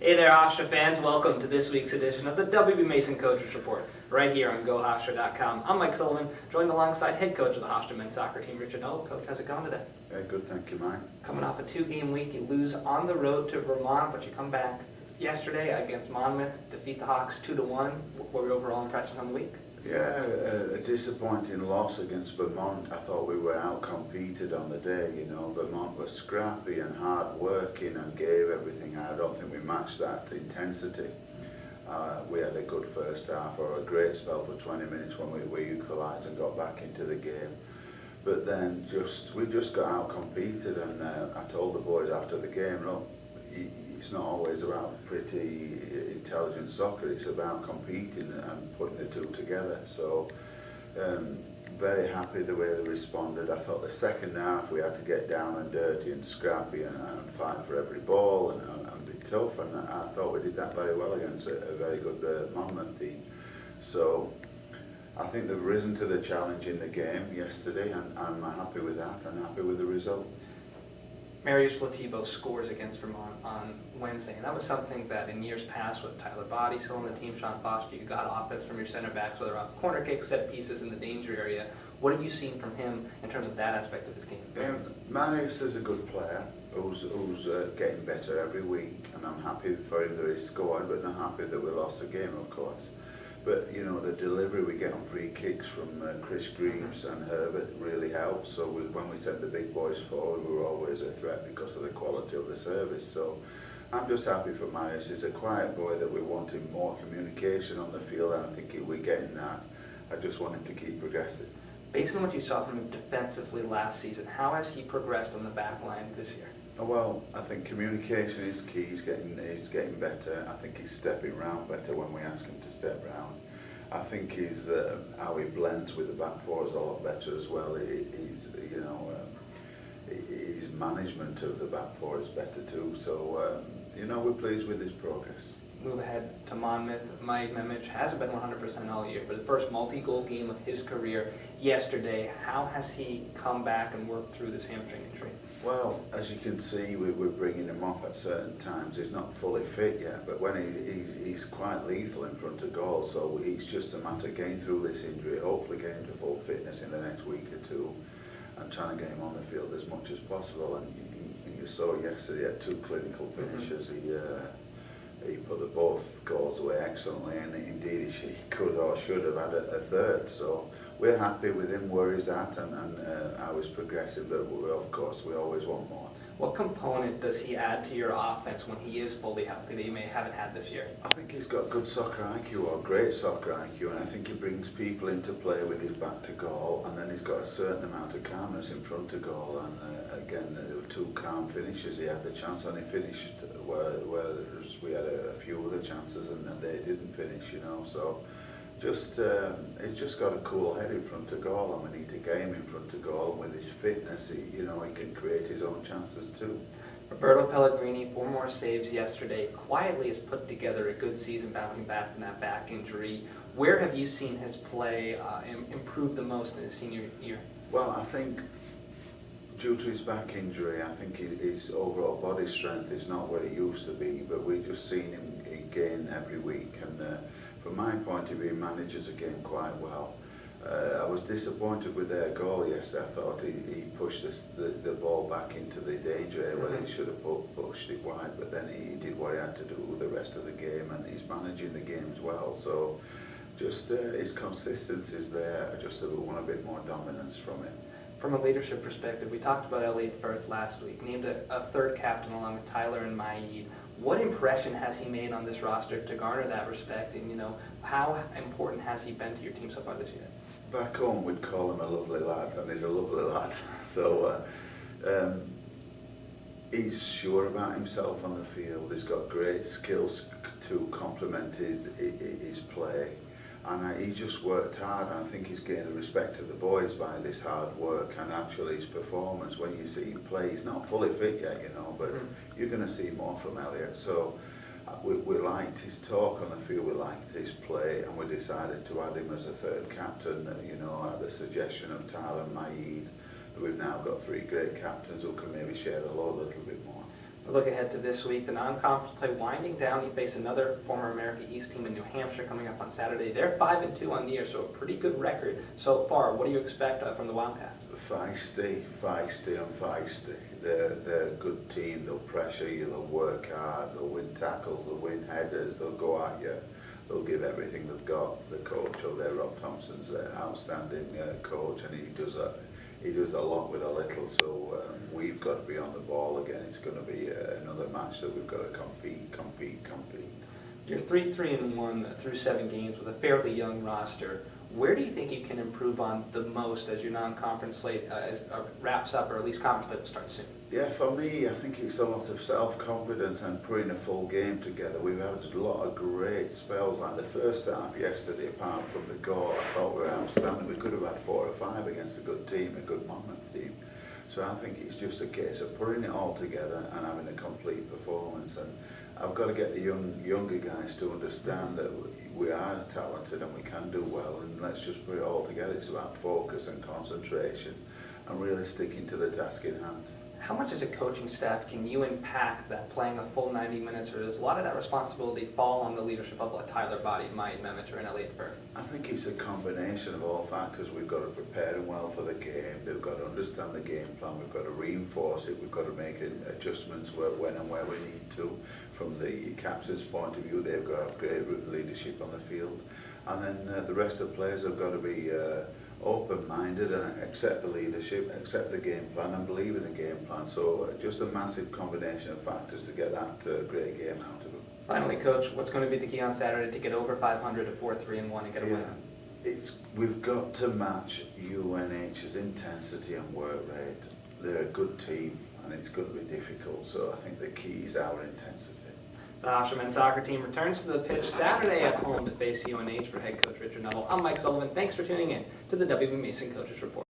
Hey there, Hofstra fans. Welcome to this week's edition of the WB Mason Coaches Report, right here on GoHofstra.com. I'm Mike Sullivan, joined alongside head coach of the Hofstra men's soccer team, Richard Nuttall. Coach, how's it going today? Good, thank you, Mike. Coming off a two-game week, you lose on the road to Vermont, but you come back yesterday against Monmouth, defeat the Hawks 2-1. What were your overall impressions on the week? Yeah, a disappointing loss against Vermont. I thought we were out-competed on the day, Vermont was scrappy and hard-working and gave everything. I don't think we matched that intensity. We had a good first half, or a great spell for 20 minutes when we equalised and got back into the game. But then we just got out-competed, and I told the boys after the game, look, it's not always about pretty intelligent soccer, it's about competing and putting the two together. So very happy the way they responded. I thought the second half we had to get down and dirty and scrappy and fight for every ball and be tough, and I thought we did that very well against a very good Monmouth team. So I think they've risen to the challenge in the game yesterday, and I'm happy with that and happy with the result. Marius Lativo scores against Vermont on Wednesday, and that was something that in years past with Tyler Body still on the team, Sean Foster, you got offense from your center backs, whether off corner kicks, set pieces in the danger area. What have you seen from him in terms of that aspect of his game? Marius is a good player who's getting better every week, and I'm happy for him that he scored, but not happy that we lost the game, of course. But the delivery we get on free kicks from Chris Greaves and Herbert really helps. So when we sent the big boys forward, we were always a threat because of the quality of the service. So I'm just happy for Marius. He's a quiet boy that we wanted more communication on the field, and I think we're getting that. I just want him to keep progressing. Based on what you saw from him defensively last season, how has he progressed on the back line this year? Well, I think communication is key. He's getting better. I think he's stepping round better when we ask him to step round. I think how he blends with the back four is a lot better as well. His management of the back four is better too. So we're pleased with his progress. Move ahead to Monmouth. Mike Memich hasn't been 100% all year, but the first multi-goal game of his career yesterday. How has he come back and worked through this hamstring injury? Well, as you can see, we're bringing him off at certain times. He's not fully fit yet, but when he's quite lethal in front of goal, so it's just a matter of getting through this injury, hopefully getting to full fitness in the next week or two, and trying to get him on the field as much as possible. And you saw yesterday, he had two clinical finishes. He put both goals away excellently, and indeed he could or should have had a third. So we're happy with him where he's at and how he's progressing, but of course we always want more. What component does he add to your offense when he is fully healthy that you haven't had this year? I think he's got good soccer IQ, or great soccer IQ, and I think he brings people into play with his back to goal, and then he's got a certain amount of calmness in front of goal, and again, there were two calm finishes. He had the chance and he finished, whereas we had a few other chances and they didn't finish, so he's just got a cool head in front of goal, and we need to get him in front of goal. With his fitness, he can create his own chances too. Roberto Pellegrini, 4 more saves yesterday, quietly has put together a good season bouncing back from that back injury. Where have you seen his play improve the most in his senior year? Well, I think due to his back injury, I think his overall body strength is not where it used to be, but we've just seen him gain every week, and from my point of view, he manages the game quite well. I was disappointed with their goal yesterday. I thought he pushed the ball back into the danger area where he should have pushed it wide, but then he did what he had to do the rest of the game, and he's managing the game as well. So just his consistency is there. I just want a bit more dominance from him. From a leadership perspective, we talked about Elliot Firth last week, named a third captain along with Tyler and Maid. What impression has he made on this roster to garner that respect, and how important has he been to your team so far this year? Back home we'd call him a lovely lad, and he's a lovely lad. So he's sure about himself on the field. He's got great skills to complement his play, and he just worked hard, and I think he's gained the respect of the boys by this hard work and actually his performance. When you see him play, he's not fully fit yet, but you're going to see more from Elliot. So we liked his talk on the field, we liked his play, and we decided to add him as a third captain, at the suggestion of Tyler and Maid. We've now got 3 great captains who can maybe share the load a little bit more. We look ahead to this week. The non-conference play winding down. You face another former America East team in New Hampshire coming up on Saturday. They're 5-2 on the year, so a pretty good record so far. What do you expect from the Wildcats? Feisty, and feisty. They're a good team. They'll pressure you. They'll work hard. They'll win tackles. They'll win headers. They'll go at you. They'll give everything they've got. The coach over there, Rob Thompson's an outstanding coach, and he does a lot with a little. So we've got to be on the ball again. It's going to be another match that we've got to compete. You're 3-1 through 7 games with a fairly young roster. Where do you think you can improve on the most as your non-conference slate wraps up, or at least conference play will start soon? Yeah, for me, I think it's a lot of self-confidence and putting a full game together. We've had a lot of great spells, like the first half yesterday, apart from the goal. I thought we were outstanding. We could have had 4 or 5 against a good team, a good Monmouth team. So I think it's just a case of putting it all together and having a complete performance. And I've got to get the younger guys to understand that we are talented and we can do well, and let's just put it all together. It's about focus and concentration and really sticking to the task in hand. How much as a coaching staff can you impact that playing a full 90 minutes, or does a lot of that responsibility fall on the leadership of like Tyler Body, Mike Memicher, and Elliot Burke? I think it's a combination of all factors. We've got to prepare them well for the game. They've got to understand the game plan. We've got to reinforce it. We've got to make adjustments when and where we need to. From the captain's point of view, they've got to have great leadership on the field. And then the rest of the players have got to be open-minded and accept the leadership, accept the game plan, and believe in the game plan. So just a massive combination of factors to get that great game out of them. Finally, Coach, what's going to be the key on Saturday to get over 500 to 4-3-1 and get a win? We've got to match UNH's intensity and work rate. They're a good team, and it's going to be difficult. So I think the key is our intensity. The Hofstra men's soccer team returns to the pitch Saturday at home to face UNH. For head coach Richard Nuttall, I'm Mike Sullivan. Thanks for tuning in to the WB Mason Coaches Report.